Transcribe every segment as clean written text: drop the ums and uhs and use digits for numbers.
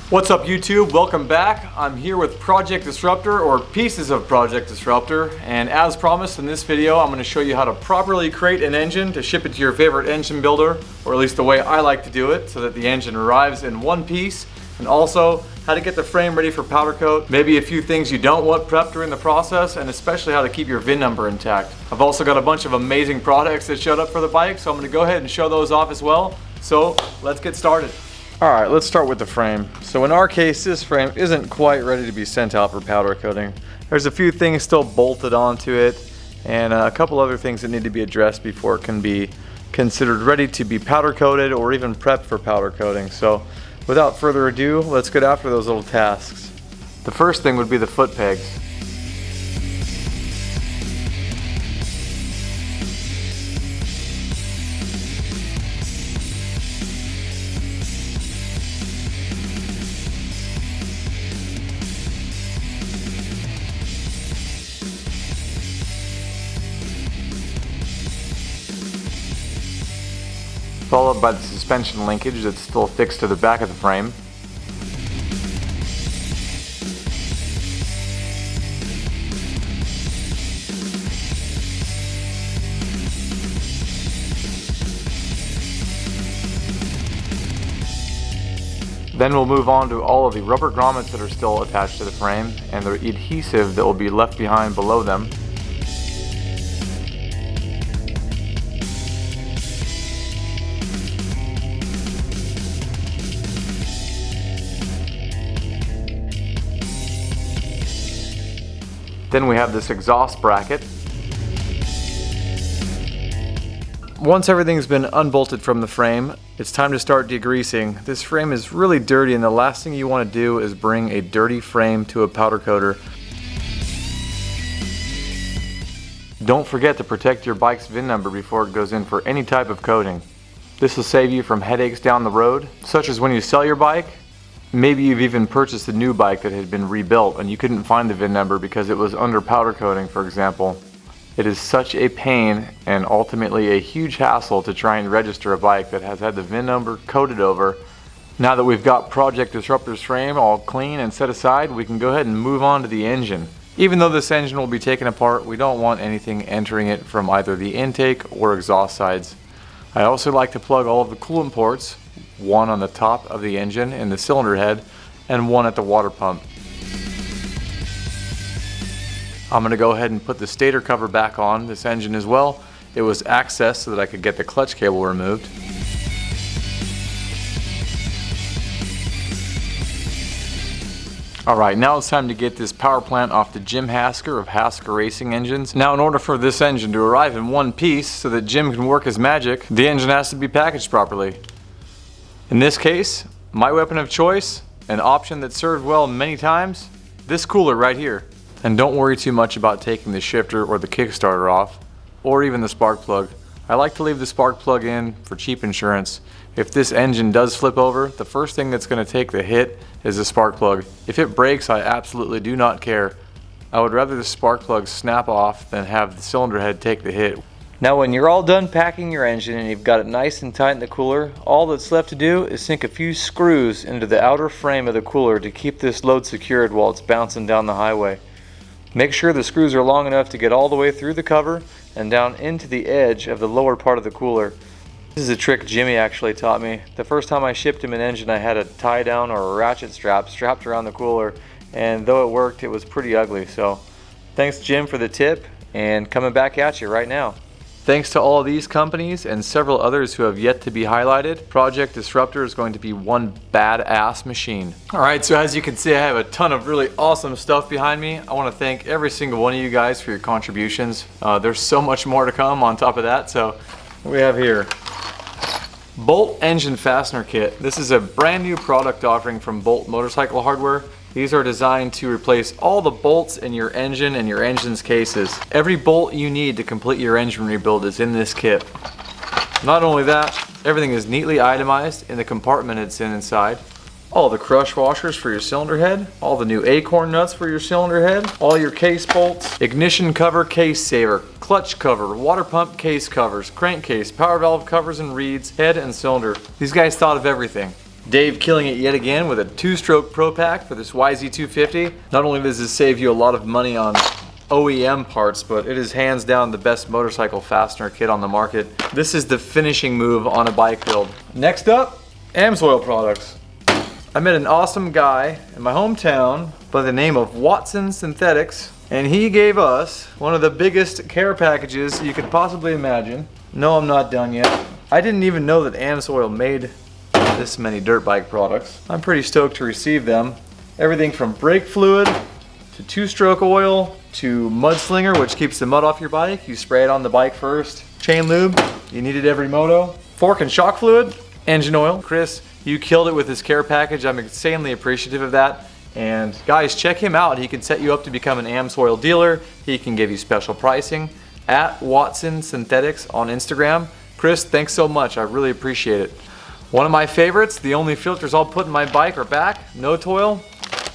What's up YouTube? Welcome back. I'm here with Project Disruptor, or pieces of Project Disruptor, and as promised in this video I'm going to show you how to properly crate an engine to ship it to your favorite engine builder, or at least the way I like to do it, so that the engine arrives in one piece, and also how to get the frame ready for powder coat, maybe a few things you don't want prepped during the process, and especially how to keep your VIN number intact. I've also got a bunch of amazing products that showed up for the bike, so I'm going to go ahead and show those off as well. So let's get started. Alright, let's start with the frame. So in our case, this frame isn't quite ready to be sent out for powder coating. There's a few things still bolted onto it, and a couple other things that need to be addressed before it can be considered ready to be powder coated or even prepped for powder coating. So without further ado, let's get after those little tasks. The first thing would be the foot pegs. Followed by the suspension linkage that's still fixed to the back of the frame. Then we'll move on to all of the rubber grommets that are still attached to the frame and the adhesive that will be left behind below them. Then we have this exhaust bracket. Once everything's been unbolted from the frame, it's time to start degreasing. This frame is really dirty, and the last thing you want to do is bring a dirty frame to a powder coater. Don't forget to protect your bike's VIN number before it goes in for any type of coating. This will save you from headaches down the road, such as when you sell your bike. Maybe you've even purchased a new bike that had been rebuilt and you couldn't find the VIN number because it was under powder coating, for example. It is such a pain and ultimately a huge hassle to try and register a bike that has had the VIN number coated over. Now that we've got Project Disruptor's frame all clean and set aside, we can go ahead and move on to the engine. Even though this engine will be taken apart, we don't want anything entering it from either the intake or exhaust sides. I also like to plug all of the coolant ports, one on the top of the engine in the cylinder head and one at the water pump. I'm going to go ahead and put the stator cover back on this engine as well. It was accessed so that I could get the clutch cable removed. Alright, now it's time to get this power plant off the Jim Hasker of Hasker Racing Engines. Now, in order for this engine to arrive in one piece so that Jim can work his magic, the engine has to be packaged properly. In this case, my weapon of choice, an option that served well many times, this cooler right here. And don't worry too much about taking the shifter or the kickstarter off, or even the spark plug. I like to leave the spark plug in for cheap insurance. If this engine does flip over, the first thing that's going to take the hit is the spark plug. If it breaks, I absolutely do not care. I would rather the spark plug snap off than have the cylinder head take the hit. Now when you're all done packing your engine and you've got it nice and tight in the cooler, all that's left to do is sink a few screws into the outer frame of the cooler to keep this load secured while it's bouncing down the highway. Make sure the screws are long enough to get all the way through the cover and down into the edge of the lower part of the cooler. This is a trick Jimmy actually taught me. The first time I shipped him an engine, I had a tie down or a ratchet strap strapped around the cooler, and though it worked, it was pretty ugly. So thanks Jim for the tip, and coming back at you right now. Thanks to all of these companies and several others who have yet to be highlighted, Project Disruptor is going to be one badass machine. Alright, so as you can see, I have a ton of really awesome stuff behind me. I want to thank every single one of you guys for your contributions. There's so much more to come on top of that. So what we have here, Bolt Engine Fastener Kit. This is a brand new product offering from Bolt Motorcycle Hardware. These are designed to replace all the bolts in your engine and your engine's cases. Every bolt you need to complete your engine rebuild is in this kit. Not only that, everything is neatly itemized in the compartment it's in inside. All the crush washers for your cylinder head, all the new acorn nuts for your cylinder head, all your case bolts, ignition cover case saver, clutch cover, water pump case covers, crankcase, power valve covers and reeds, head and cylinder. These guys thought of everything. Dave killing it yet again with a 2-stroke Pro Pack for this YZ250. Not only does this save you a lot of money on OEM parts, but it is hands down the best motorcycle fastener kit on the market. This is the finishing move on a bike build. Next up, AMSOIL products. I met an awesome guy in my hometown by the name of Watson Synthetics, and he gave us one of the biggest care packages you could possibly imagine. No, I'm not done yet. I didn't even know that AMSOIL made this many dirt bike products. I'm pretty stoked to receive them. Everything from brake fluid to 2-stroke oil to mudslinger, which keeps the mud off your bike. You spray it on the bike first. Chain lube, you need it every moto. Fork and shock fluid, engine oil. Chris, you killed it with this care package. I'm insanely appreciative of that. And guys, check him out. He can set you up to become an AMSOIL dealer. He can give you special pricing at Watson Synthetics on Instagram. Chris, thanks so much. I really appreciate it. One of my favorites, the only filters I'll put in my bike are back, no Toil.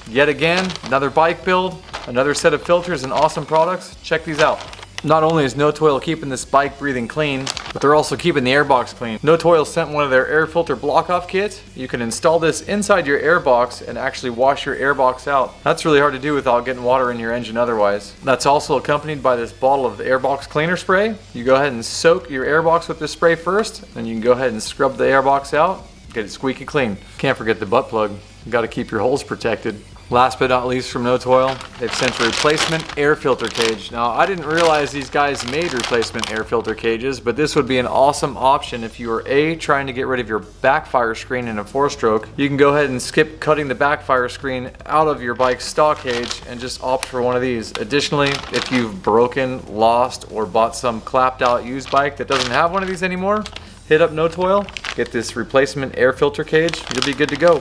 Yet again, another bike build, another set of filters and awesome products. Check these out. Not only is No Toil keeping this bike breathing clean, but they're also keeping the airbox clean. No Toil sent one of their air filter block-off kits. You can install this inside your airbox and actually wash your airbox out. That's really hard to do without getting water in your engine otherwise. That's also accompanied by this bottle of airbox cleaner spray. You go ahead and soak your airbox with this spray first, and you can go ahead and scrub the airbox out, get it squeaky clean. Can't forget the butt plug. You gotta keep your holes protected. Last but not least from No Toil, they've sent a replacement air filter cage. Now, I didn't realize these guys made replacement air filter cages, but this would be an awesome option if you are trying to get rid of your backfire screen in a 4-stroke. You can go ahead and skip cutting the backfire screen out of your bike's stock cage and just opt for one of these. Additionally, if you've broken, lost, or bought some clapped out used bike that doesn't have one of these anymore, hit up No Toil, get this replacement air filter cage, you'll be good to go.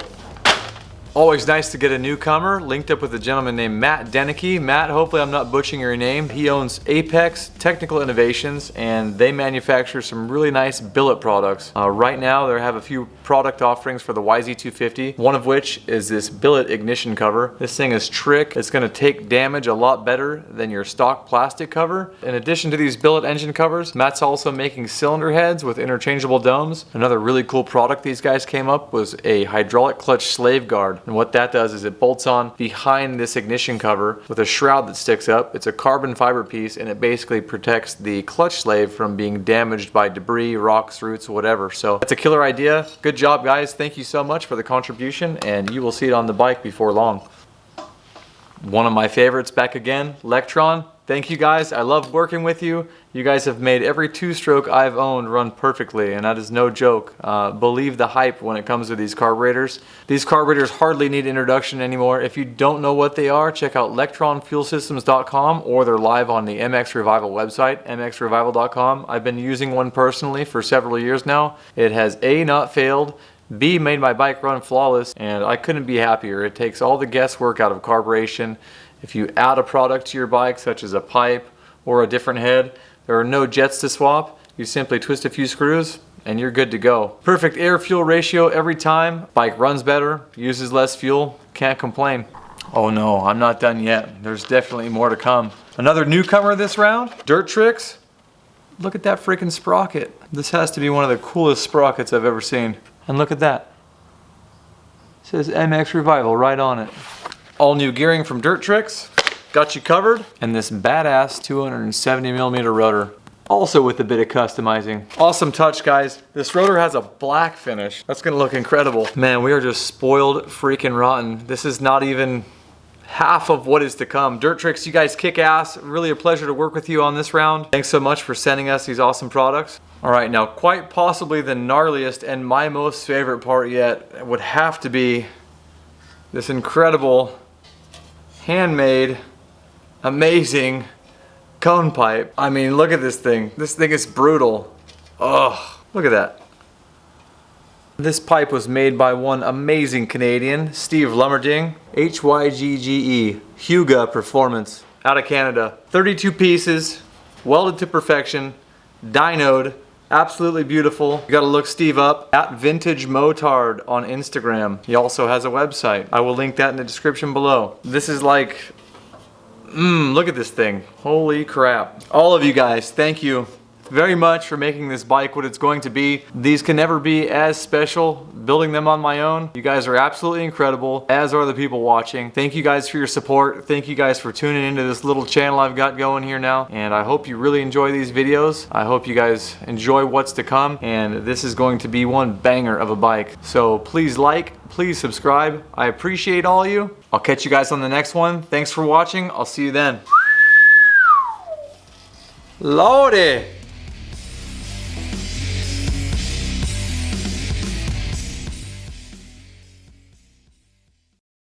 Always nice to get a newcomer. Linked up with a gentleman named Matt Denicky. Matt, hopefully I'm not butchering your name. He owns Apex Technical Innovations, and they manufacture some really nice billet products. Right now they have a few product offerings for the YZ250, one of which is this billet ignition cover. This thing is trick. It's gonna take damage a lot better than your stock plastic cover. In addition to these billet engine covers, Matt's also making cylinder heads with interchangeable domes. Another really cool product these guys came up was a hydraulic clutch slave guard. And what that does is it bolts on behind this ignition cover with a shroud that sticks up. It's a carbon fiber piece, and it basically protects the clutch slave from being damaged by debris, rocks, roots, whatever. So it's a killer idea. Good job, guys. Thank you so much for the contribution, and you will see it on the bike before long. One of my favorites back again, Lectron. Thank you guys. I love working with you. You guys have made every 2-stroke I've owned run perfectly, and that is no joke. Believe the hype when it comes to these carburetors. These carburetors hardly need introduction anymore. If you don't know what they are, check out electronfuelsystems.com, or they're live on the mXrevival website, mxrevival.com. I've been using one personally for several years now. It has A, not failed, B, made my bike run flawless, and I couldn't be happier. It takes all the guesswork out of carburation. If you add a product to your bike, such as a pipe or a different head, there are no jets to swap. You simply twist a few screws and you're good to go. Perfect air-fuel ratio every time. Bike runs better, uses less fuel, can't complain. Oh no, I'm not done yet. There's definitely more to come. Another newcomer this round, Dirt Tricks. Look at that freaking sprocket. This has to be one of the coolest sprockets I've ever seen. And look at that. It says mXrevival right on it. All new gearing from Dirt Tricks, got you covered, and this badass 270mm rotor, also with a bit of customizing. Awesome touch, guys. This rotor has a black finish. That's gonna look incredible. Man, we are just spoiled freaking rotten. This is not even half of what is to come. Dirt Tricks, you guys kick ass. Really a pleasure to work with you on this round. Thanks so much for sending us these awesome products. All right, now quite possibly the gnarliest and my most favorite part yet would have to be this incredible handmade, amazing cone pipe. I mean, look at this thing. This thing is brutal. Oh, look at that. This pipe was made by one amazing Canadian, Steve Lummerding, HYGGE HYGGE Performance, out of Canada. 32 pieces, welded to perfection, dynoed, absolutely beautiful. You gotta look Steve up at Vintage Motard on Instagram. He also has a website. I will link that in the description below. This is like, look at this thing. Holy crap. All of you guys, thank you very much for making this bike what it's going to be. These can never be as special, building them on my own. You guys are absolutely incredible, as are the people watching. Thank you guys for your support. Thank you guys for tuning into this little channel I've got going here now. And I hope you really enjoy these videos. I hope you guys enjoy what's to come. And this is going to be one banger of a bike. So please like, please subscribe. I appreciate all of you. I'll catch you guys on the next one. Thanks for watching. I'll see you then. Lordy!